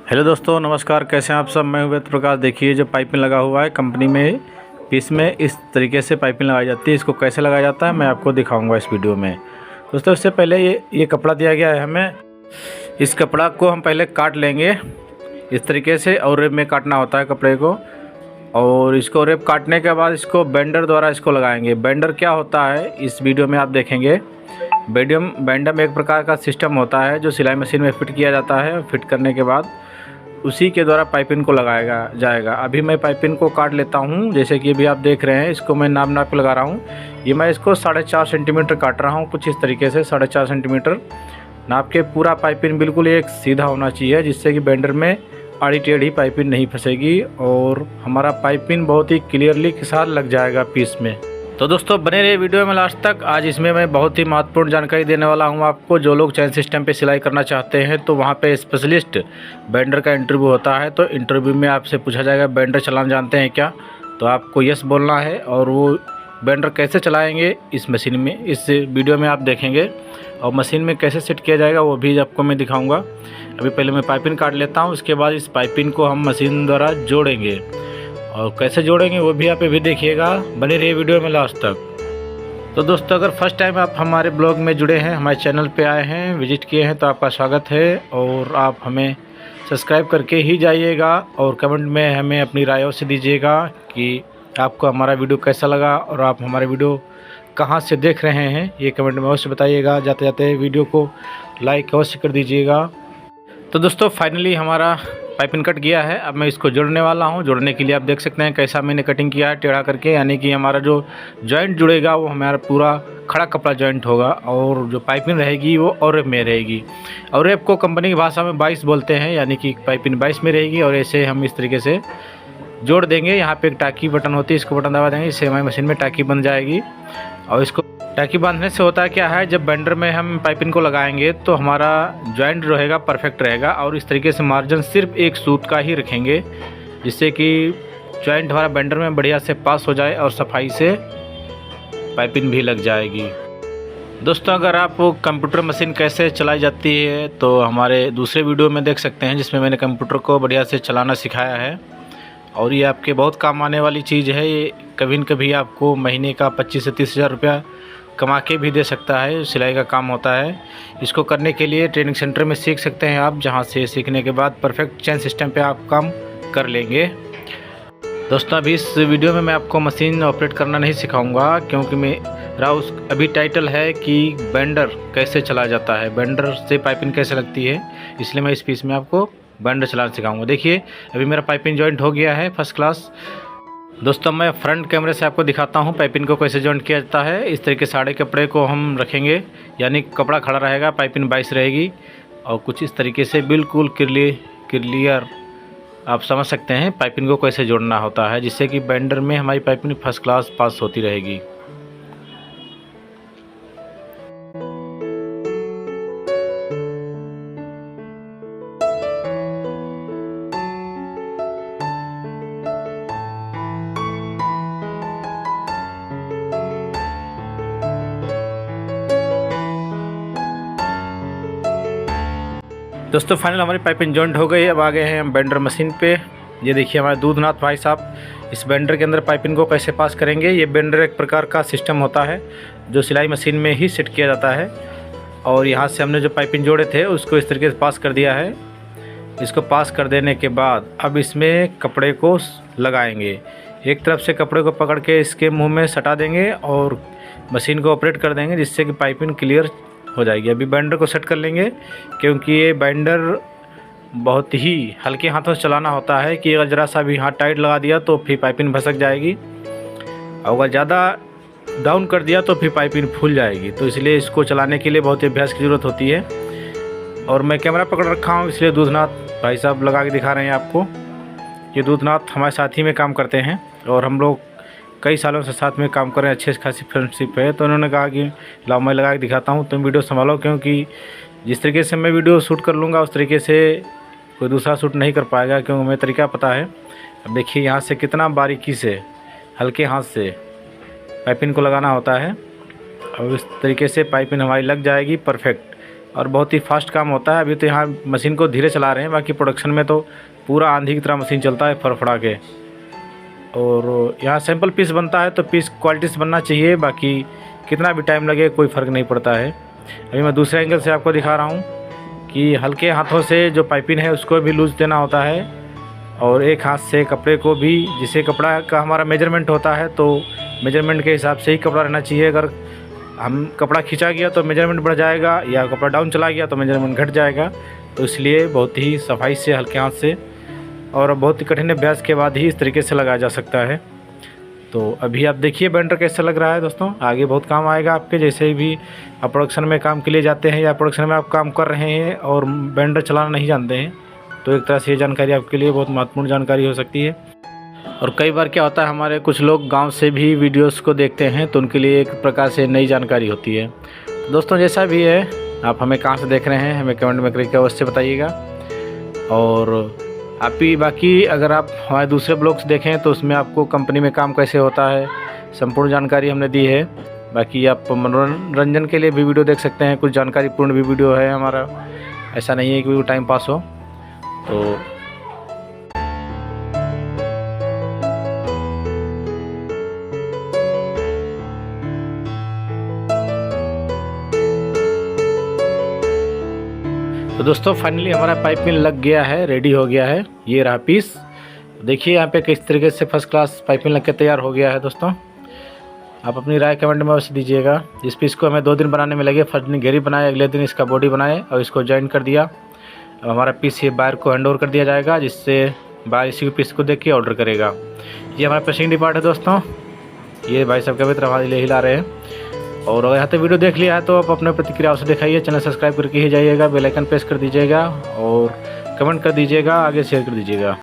Hello दोस्तों, नमस्कार। कैसे हैं आप सब। मैं वेद प्रकाश। देखिए जो पाइपिंग लगा हुआ है कंपनी में, पीस में इस तरीके से पाइपिंग लगाई जाती है। इसको कैसे लगाया जाता है मैं आपको दिखाऊंगा इस वीडियो में। दोस्तों इससे पहले ये कपड़ा दिया गया है हमें। इस कपड़ा को हम पहले काट लेंगे इस तरीके से, और रेब में काटना होता है कपड़े को। और इसको रेब काटने के बाद इसको बेंडर द्वारा इसको लगाएंगे। बेंडर क्या होता है इस वीडियो में आप देखेंगे। बेंडम एक प्रकार का सिस्टम होता है जो सिलाई मशीन में फिट किया जाता है। फिट करने के बाद उसी के द्वारा पाइपिंग को लगाया जाएगा। अभी मैं पाइपिंग को काट लेता हूँ। जैसे कि अभी आप देख रहे हैं, इसको मैं नाप लगा रहा हूँ। ये मैं इसको 4.5 सेंटीमीटर काट रहा हूँ, कुछ इस तरीके से 4.5 सेंटीमीटर नाप के। पूरा पाइपिंग बिल्कुल एक सीधा होना चाहिए, जिससे कि बेंडर में आड़ी टेढ़ी पाइपिंग नहीं फंसेगी और हमारा पाइपिंग बहुत ही क्लियरली के साथ लग जाएगा पीस में। तो दोस्तों बने रहिए वीडियो में लास्ट तक। आज इसमें मैं बहुत ही महत्वपूर्ण जानकारी देने वाला हूं आपको। जो लोग चैन सिस्टम पे सिलाई करना चाहते हैं तो वहां पे स्पेशलिस्ट बेंडर का इंटरव्यू होता है। तो इंटरव्यू में आपसे पूछा जाएगा बेंडर चलाना जानते हैं क्या, तो आपको यस बोलना है। और वो बेंडर कैसे चलाएँगे इस मशीन में, इस वीडियो में आप देखेंगे। और मशीन में कैसे सेट किया जाएगा वो भी आपको मैं दिखाऊँगा। अभी पहले मैं पाइपिंग काट लेता हूँ, उसके बाद इस पाइपिंग को हम मशीन द्वारा जोड़ेंगे। और कैसे जोड़ेंगे वो भी आप अभी देखिएगा, बने रहिए वीडियो में लास्ट तक। तो दोस्तों अगर फर्स्ट टाइम आप हमारे ब्लॉग में जुड़े हैं, हमारे चैनल पे आए हैं, विजिट किए हैं, तो आपका स्वागत है। और आप हमें सब्सक्राइब करके ही जाइएगा और कमेंट में हमें अपनी राय अवश्य दीजिएगा कि आपको हमारा वीडियो कैसा लगा और आप हमारे वीडियो कहाँ से देख रहे हैं, ये कमेंट में अवश्य बताइएगा। जाते जाते वीडियो को लाइक अवश्य कर दीजिएगा। तो दोस्तों फाइनली हमारा पाइपिंग कट गया है। अब मैं इसको जोड़ने वाला हूं। जोड़ने के लिए आप देख सकते हैं कैसा मैंने कटिंग किया है, टेढ़ा करके। यानी कि हमारा जो जॉइंट जुड़ेगा वो हमारा पूरा खड़ा कपड़ा जॉइंट होगा, और जो पाइपिंग रहेगी वो औरेप में रहेगी। औरेप को कंपनी की भाषा में 22 बोलते हैं, यानी कि पाइपिंग 22 में रहेगी। और ऐसे हम इस तरीके से जोड़ देंगे। यहाँ पर एक टाँकी बटन होती है, इसको बटन दबा देंगे, इससे हमारी मशीन में टाँकी बन जाएगी। और इसको टाँकी बांधने से होता है क्या है, जब बेंडर में हम पाइपिंग को लगाएंगे तो हमारा जॉइंट रहेगा परफेक्ट रहेगा। और इस तरीके से मार्जिन सिर्फ एक सूत का ही रखेंगे, जिससे कि जॉइंट हमारा बेंडर में बढ़िया से पास हो जाए और सफाई से पाइपिंग भी लग जाएगी। दोस्तों अगर आप कंप्यूटर मशीन कैसे चलाई जाती है तो हमारे दूसरे वीडियो में देख सकते हैं, जिसमें मैंने कंप्यूटर को बढ़िया से चलाना सिखाया है। और ये आपके बहुत काम आने वाली चीज़ है। ये कभी न कभी आपको महीने का 25 से 30 हज़ार रुपया कमा के भी दे सकता है। सिलाई का काम होता है। इसको करने के लिए ट्रेनिंग सेंटर में सीख सकते हैं आप, जहां से सीखने के बाद परफेक्ट चैन सिस्टम पे आप काम कर लेंगे। दोस्तों अभी इस वीडियो में मैं आपको मशीन ऑपरेट करना नहीं सिखाऊंगा, क्योंकि मेरा अभी टाइटल है कि बेंडर कैसे चलाया जाता है, बेंडर से पाइपिंग कैसे लगती है। इसलिए मैं इस पीस में आपको बेंडर चलाना सिखाऊंगा। देखिए अभी मेरा पाइपिंग जॉइंट हो गया है फर्स्ट क्लास। दोस्तों मैं फ्रंट कैमरे से आपको दिखाता हूं पाइपिंग को कैसे जॉइंट किया जाता है। इस तरीके से साढ़े कपड़े को हम रखेंगे, यानी कपड़ा खड़ा रहेगा, पाइपिंग 22 रहेगी। और कुछ इस तरीके से बिल्कुल क्लियर आप समझ सकते हैं पाइपिंग को कैसे जोड़ना होता है, जिससे कि बेंडर में हमारी पाइपिंग फर्स्ट क्लास पास होती रहेगी। दोस्तों फाइनल हमारी पाइपिंग जॉइंट हो गई। अब आ गए हैं हम बेंडर मशीन पे। ये देखिए हमारे दूधनाथ भाई साहब इस बेंडर के अंदर पाइपिंग को कैसे पास करेंगे। ये बेंडर एक प्रकार का सिस्टम होता है जो सिलाई मशीन में ही सेट किया जाता है। और यहाँ से हमने जो पाइपिंग जोड़े थे उसको इस तरीके से पास कर दिया है। इसको पास कर देने के बाद अब इसमें कपड़े को लगाएंगे। एक तरफ से कपड़े को पकड़ के इसके मुँह में सटा देंगे और मशीन को ऑपरेट कर देंगे, जिससे कि पाइपिंग क्लियर हो जाएगी। अभी बेंडर को सेट कर लेंगे, क्योंकि ये बेंडर बहुत ही हल्के हाथों से चलाना होता है कि अगर ज़रा सा भी हाथ टाइट लगा दिया तो फिर पाइपिंग भसक जाएगी, और अगर ज़्यादा डाउन कर दिया तो फिर पाइपिंग फूल जाएगी। तो इसलिए इसको चलाने के लिए बहुत ही अभ्यास की ज़रूरत होती है। और मैं कैमरा पकड़ रखा हूँ, इसलिए दूधनाथ भाई साहब लगा के दिखा रहे हैं आपको। ये दूधनाथ हमारे साथ ही में काम करते हैं और हम लोग कई सालों से साथ में काम कर रहे हैं, अच्छी खासी फ्रेंडशिप है। तो उन्होंने कहा कि लाओ मैं लगा के दिखाता हूँ, तुम वीडियो संभालो, क्योंकि जिस तरीके से मैं वीडियो शूट कर लूँगा उस तरीके से कोई दूसरा शूट नहीं कर पाएगा, क्योंकि हमें तरीका पता है। अब देखिए यहाँ से कितना बारीकी से हल्के हाथ से पाइपिंग को लगाना होता है, और इस तरीके से पाइपिंग हमारी लग जाएगी परफेक्ट। और बहुत ही फास्ट काम होता है। अभी तो यहाँ मशीन को धीरे चला रहे हैं, बाकी प्रोडक्शन में तो पूरा आंधी की तरह मशीन चलता है फड़फड़ा के। और यहाँ सैंपल पीस बनता है तो पीस क्वालिटी से बनना चाहिए, बाकी कितना भी टाइम लगे कोई फ़र्क नहीं पड़ता है। अभी मैं दूसरे एंगल से आपको दिखा रहा हूँ कि हल्के हाथों से जो पाइपिंग है उसको भी लूज़ देना होता है, और एक हाथ से कपड़े को भी, जिसे कपड़ा का हमारा मेजरमेंट होता है तो मेजरमेंट के हिसाब से ही कपड़ा रहना चाहिए। अगर हम कपड़ा खींचा गया तो मेजरमेंट बढ़ जाएगा, या कपड़ा डाउन चला गया तो मेजरमेंट घट जाएगा। तो इसलिए बहुत ही सफाई से, हल्के हाथ से और बहुत ही कठिन अभ्यास के बाद ही इस तरीके से लगाया जा सकता है। तो अभी आप देखिए बेंडर कैसे लग रहा है दोस्तों, आगे बहुत काम आएगा आपके। जैसे भी आप प्रोडक्शन में काम के लिए जाते हैं या प्रोडक्शन में आप काम कर रहे हैं और बेंडर चलाना नहीं जानते हैं, तो एक तरह से ये जानकारी आपके लिए बहुत महत्वपूर्ण जानकारी हो सकती है। और कई बार क्या होता है, हमारे कुछ लोग गांव से भी वीडियोस को देखते हैं तो उनके लिए एक प्रकार से नई जानकारी होती है। तो दोस्तों जैसा भी है, आप हमें कहाँ से देख रहे हैं हमें कमेंट में करके अवश्य बताइएगा। और आप भी बाकी अगर आप हमारे दूसरे ब्लॉग्स देखें तो उसमें आपको कंपनी में काम कैसे होता है संपूर्ण जानकारी हमने दी है। बाकी आप मनोरंजन के लिए भी वीडियो देख सकते हैं, कुछ जानकारीपूर्ण भी वीडियो है हमारा, ऐसा नहीं है कि वो टाइम पास हो। तो दोस्तों फाइनली हमारा पाइपिंग लग गया है, रेडी हो गया है। ये रहा पीस, देखिए यहाँ पे किस तरीके से फर्स्ट क्लास पाइपिंग लग के तैयार हो गया है। दोस्तों आप अपनी राय कमेंट में अवश्य दीजिएगा। इस पीस को हमें 2 दिन बनाने में लगे। फर्स्ट दिन घेरी बनाए, अगले दिन इसका बॉडी बनाए और इसको जॉइन कर दिया। अब हमारा पीस ये बायर को हैंड ओवर कर दिया जाएगा, जिससे बायर इसी पीस को देख के ऑर्डर करेगा। ये हमारा प्रेसिंग डिपार्ट है दोस्तों, ये भाई साहब कभी तरफ हिला रहे हैं। और अगर यहाँ तक वीडियो देख लिया है तो आप अपने प्रतिक्रिया से दिखाइए, चैनल सब्सक्राइब करके ही जाइएगा, बेल आइकन प्रेस कर दीजिएगा और कमेंट कर दीजिएगा, आगे शेयर कर दीजिएगा।